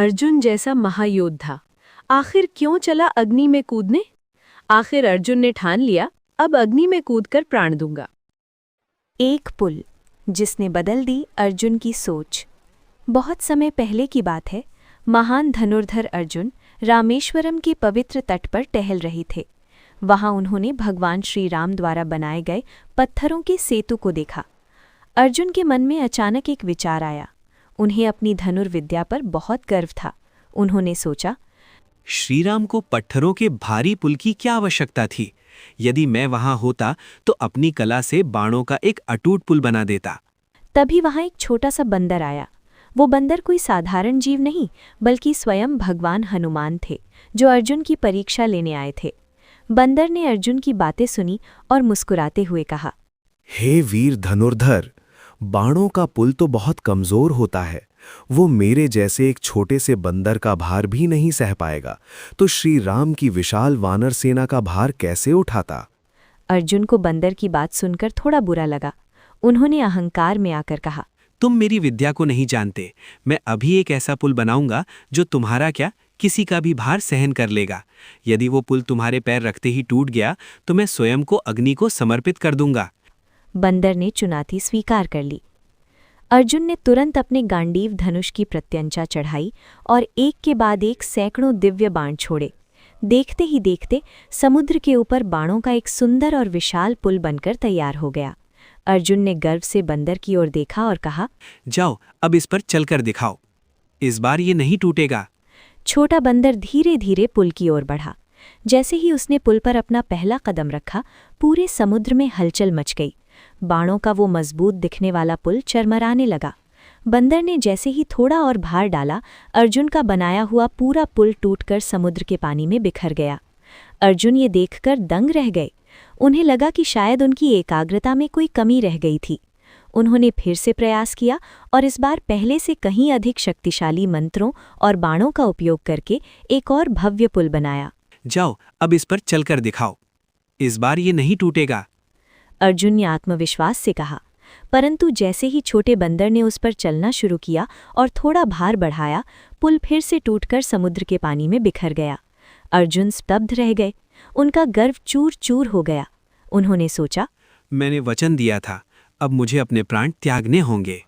अर्जुन जैसा महायोद्धा आखिर क्यों चला अग्नि में कूदने? आखिर अर्जुन ने ठान लिया, अब अग्नि में कूदकर प्राण दूंगा। एक पुल जिसने बदल दी अर्जुन की सोच। बहुत समय पहले की बात है। महान धनुर्धर अर्जुन रामेश्वरम के पवित्र तट पर टहल रहे थे। वहां उन्होंने भगवान श्री राम द्वारा बनाए गए पत्थरों के सेतु को देखा। अर्जुन के मन में अचानक एक विचार आया। उन्हें अपनी धनुर्विद्या पर बहुत गर्व था। उन्होंने सोचा, श्रीराम को पत्थरों के भारी पुल की क्या आवश्यकता थी? यदि मैं वहां होता तो अपनी कला से बाणों का एक अटूट पुल बना देता। तभी वहां एक छोटा सा बंदर आया। वो बंदर कोई साधारण जीव नहीं, बल्कि स्वयं भगवान हनुमान थे, जो अर्जुन की परीक्षा लेने आए थे। बंदर ने अर्जुन की बातें सुनी और मुस्कुराते हुए कहा, हे वीर धनुर्धर, बाणों का पुल तो बहुत कमजोर होता है। वो मेरे जैसे एक छोटे से बंदर का भार भी नहीं सह पाएगा, तो श्री राम की विशाल वानर सेना का भार कैसे उठाता? अर्जुन को बंदर की बात सुनकर थोड़ा बुरा लगा। उन्होंने अहंकार में आकर कहा, तुम मेरी विद्या को नहीं जानते। मैं अभी एक ऐसा पुल बनाऊंगा जो तुम्हारा क्या, किसी का भी भार सहन कर लेगा। यदि वो पुल तुम्हारे पैर रखते ही टूट गया तो मैं स्वयं को अग्नि को समर्पित कर दूंगा। बंदर ने चुनौती स्वीकार कर ली। अर्जुन ने तुरंत अपने गांडीव धनुष की प्रत्यंचा चढ़ाई और एक के बाद एक सैकड़ों दिव्य बाण छोड़े। देखते ही देखते समुद्र के ऊपर बाणों का एक सुंदर और विशाल पुल बनकर तैयार हो गया। अर्जुन ने गर्व से बंदर की ओर देखा और कहा, जाओ, अब इस पर चलकर दिखाओ। इस बार ये नहीं टूटेगा। छोटा बंदर धीरे धीरे पुल की ओर बढ़ा। जैसे ही उसने पुल पर अपना पहला कदम रखा, पूरे समुद्र में हलचल मच गई। बाणों का वो मजबूत दिखने वाला पुल चरमराने लगा। बंदर ने जैसे ही थोड़ा और भार डाला, अर्जुन का बनाया हुआ पूरा पुल टूटकर समुद्र के पानी में बिखर गया। अर्जुन ये देखकर दंग रह गए। उन्हें लगा कि शायद उनकी एकाग्रता में कोई कमी रह गई थी। उन्होंने फिर से प्रयास किया और इस बार पहले से कहीं अधिक शक्तिशाली मंत्रों और बाणों का उपयोग करके एक और भव्य पुल बनाया। जाओ, अब इस पर चलकर दिखाओ। इस बार ये नहीं टूटेगा। अर्जुन ने आत्मविश्वास से कहा। परंतु जैसे ही छोटे बंदर ने उस पर चलना शुरू किया और थोड़ा भार बढ़ाया, पुल फिर से टूटकर समुद्र के पानी में बिखर गया। अर्जुन स्तब्ध रह गए। उनका गर्व चूर चूर हो गया। उन्होंने सोचा, मैंने वचन दिया था, अब मुझे अपने प्राण त्यागने होंगे।